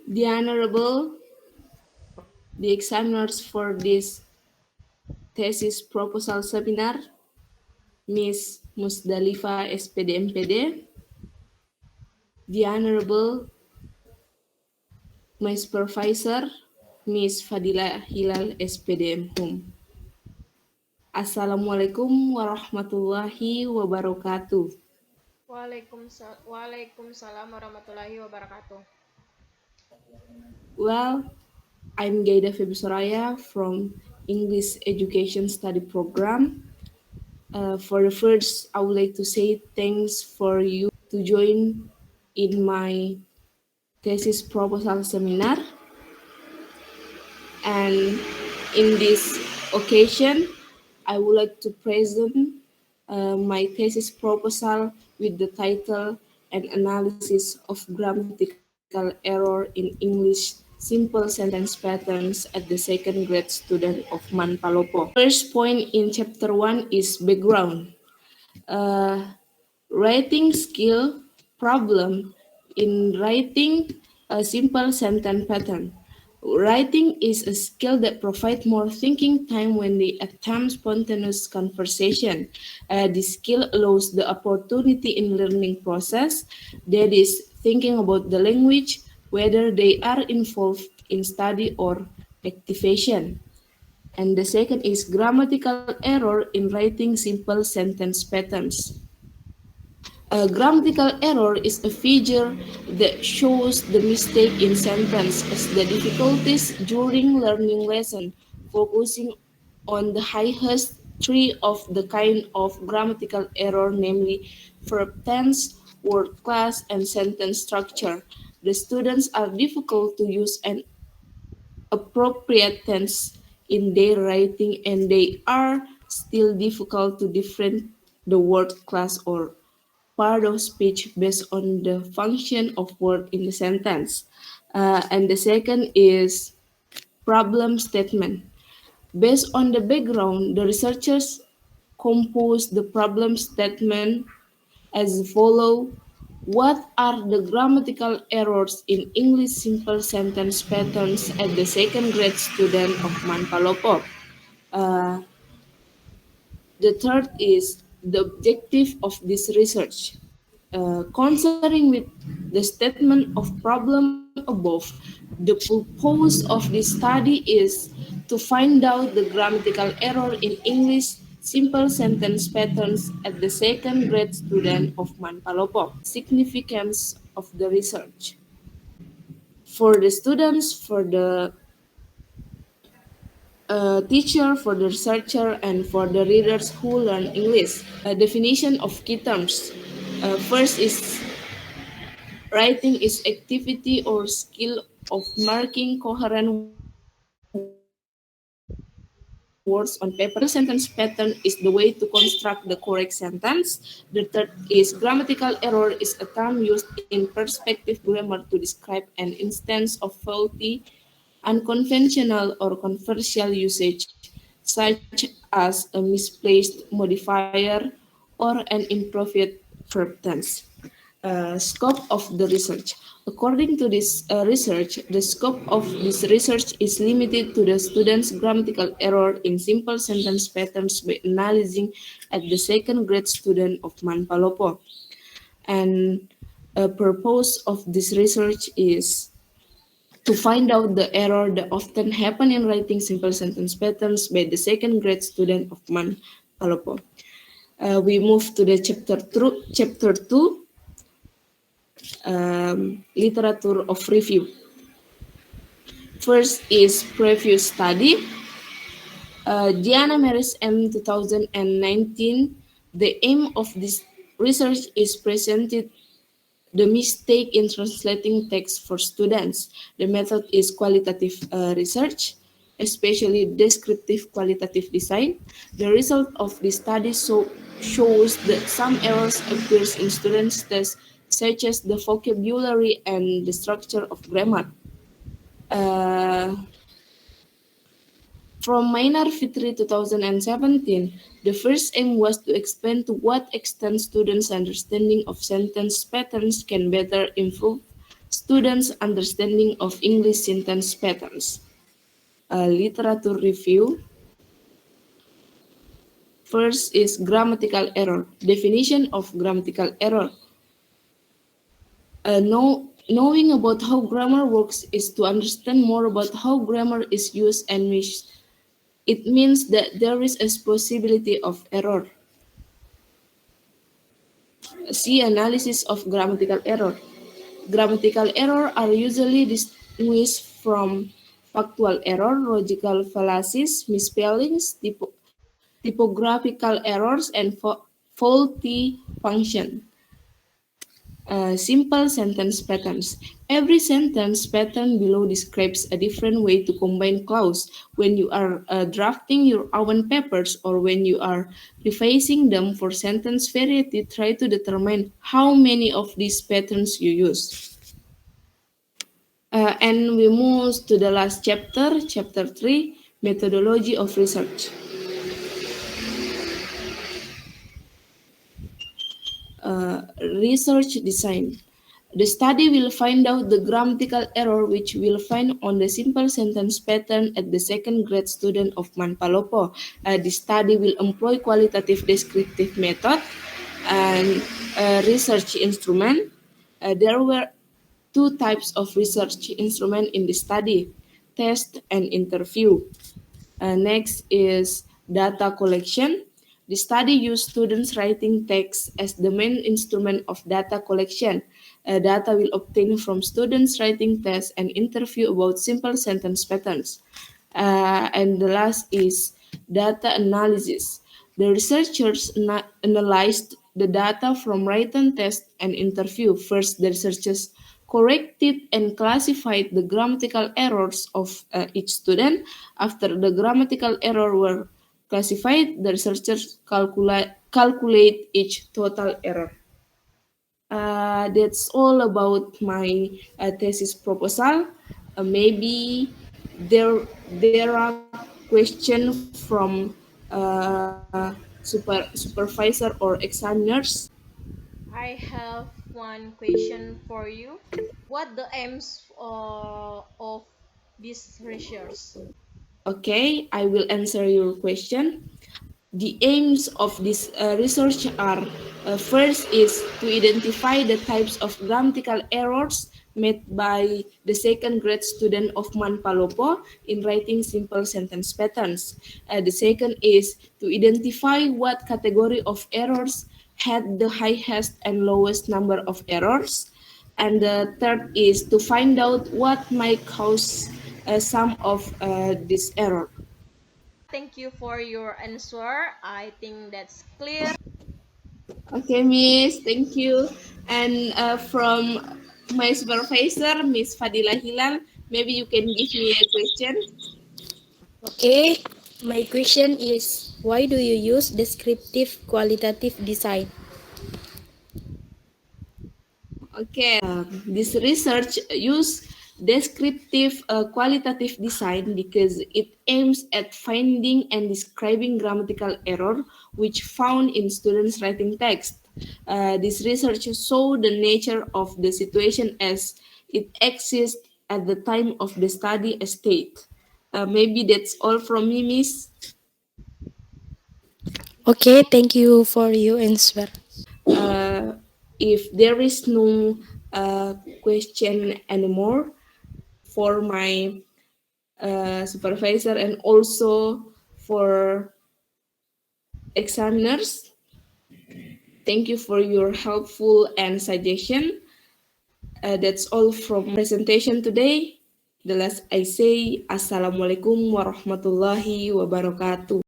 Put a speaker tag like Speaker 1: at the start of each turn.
Speaker 1: The Honorable, the examiners for this thesis proposal seminar, Ms. Musdalifa SPD MPD, the Honorable, my supervisor, Ms. Fadila Hilal SPD MHUM. Assalamualaikum warahmatullahi wabarakatuh.
Speaker 2: Waalaikumsalam warahmatullahi wabarakatuh.
Speaker 1: Well, I'm Gaidah Vebi Soraya from English Education Study Program. For the first, I would like to say thanks for you to join in my thesis proposal seminar. And in this occasion, I would like to present my thesis proposal with the title An Analysis of Grammatical Error in English Simple Sentence Patterns at the Second Grade Student of Manpalopo. First point in chapter 1 is background. Writing skill problem in writing a simple sentence pattern. Writing is a skill that provides more thinking time when they attempt spontaneous conversation. This skill allows the opportunity in learning process, that is, thinking about the language, whether they are involved in study or activation. And the second is grammatical error in writing simple sentence patterns. A grammatical error is a feature that shows the mistake in sentence as the difficulties during learning lesson, focusing on the highest three of the kind of grammatical error, namely verb tense, word class, and sentence structure. The students are difficult to use an appropriate tense in their writing, and they are still difficult to differentiate the word class or part of speech based on the function of word in the sentence. And the second is problem statement. Based on the background, the researchers composed the problem statement as follow. What are the grammatical errors in English simple sentence patterns at the second grade student of Manpalopo? Uh, the third is the objective of this research. Concerning with the statement of problem above, the purpose of this study is to find out the grammatical error in English simple sentence patterns at the second grade student of Manpalopo. Significance of the research. For the students, for the teacher, for the researcher, and for the readers who learn English. A definition of key terms. First is writing is activity or skill of marking coherent words on paper. Simple sentence pattern is the way to construct the correct sentence. The third is grammatical error is a term used in perspective grammar to describe an instance of faulty, unconventional, or controversial usage, such as a misplaced modifier or an imperfect verb tense. Scope of the research. According to this research, the scope of this research is limited to the students' grammatical error in simple sentence patterns by analyzing at the second grade student of Manpalopo. And a purpose of this research is to find out the error that often happen in writing simple sentence patterns by the second grade student of Manpalopo. We move to the chapter 2, literature of review. First is preview study. Diana Maris M 2019. The aim of this research is presented the mistake in translating text for students. The method is qualitative research, especially descriptive qualitative design. The result of the study shows that some errors appears in students' tests, such as the vocabulary and the structure of grammar. Uh, from Minor Fitri 2017, the first aim was to explain to what extent students' understanding of sentence patterns can better improve students' understanding of English sentence patterns. Literature review. First is grammatical error. Definition of grammatical error. Knowing about how grammar works is to understand more about how grammar is used and used. It means that there is a possibility of error. See analysis of grammatical error. Grammatical error are usually distinguished from factual error, logical fallacies, misspellings, typographical errors, and faulty function. Simple sentence patterns. Every sentence pattern below describes a different way to combine clauses when you are drafting your own papers or when you are revising them for sentence variety. Try to determine how many of these patterns you use. And we move to the last chapter, chapter 3, methodology of research. Research design. The study will find out the grammatical error which we'll find on the simple sentence pattern at the second grade student of Manpalopo. The study will employ qualitative descriptive method and research instrument. There were two types of research instrument in the study, test and interview. Next is data collection. The study used students writing text as the main instrument of data collection. Data will obtain from students writing tests and interview about simple sentence patterns. And the last is data analysis. The researchers analyzed the data from written test and interview. First, the researchers corrected and classified the grammatical errors of each student. After the grammatical error were classified, the researchers calculate each total error. That's all about my thesis proposal. Maybe there are questions from supervisor or examiners.
Speaker 2: I have one question for you. What the aims of this research?
Speaker 1: Okay, I will answer your question. The aims of this research are first is to identify the types of grammatical errors made by the second grade student of Manpalopo in writing simple sentence patterns. The second is to identify what category of errors had the highest and lowest number of errors. And the third is to find out what might cause some of this error.
Speaker 2: Thank you for your answer. I think that's clear.
Speaker 1: Okay, Miss, thank you. And from my supervisor, Miss Fadila Hilal, maybe you can give me a question.
Speaker 3: Okay, my question is why do you use descriptive qualitative design?
Speaker 1: Okay, this research use descriptive qualitative design because it aims at finding and describing grammatical error which found in students writing text. This research show the nature of the situation as it exists at the time of the study state. Maybe that's all from me, Miss.
Speaker 3: Okay, thank you for your answer.
Speaker 1: Uh, if there is no question anymore for my supervisor and also for examiners, thank you for your helpful and suggestion. That's all from presentation today. The last I say, Assalamualaikum warahmatullahi wabarakatuh.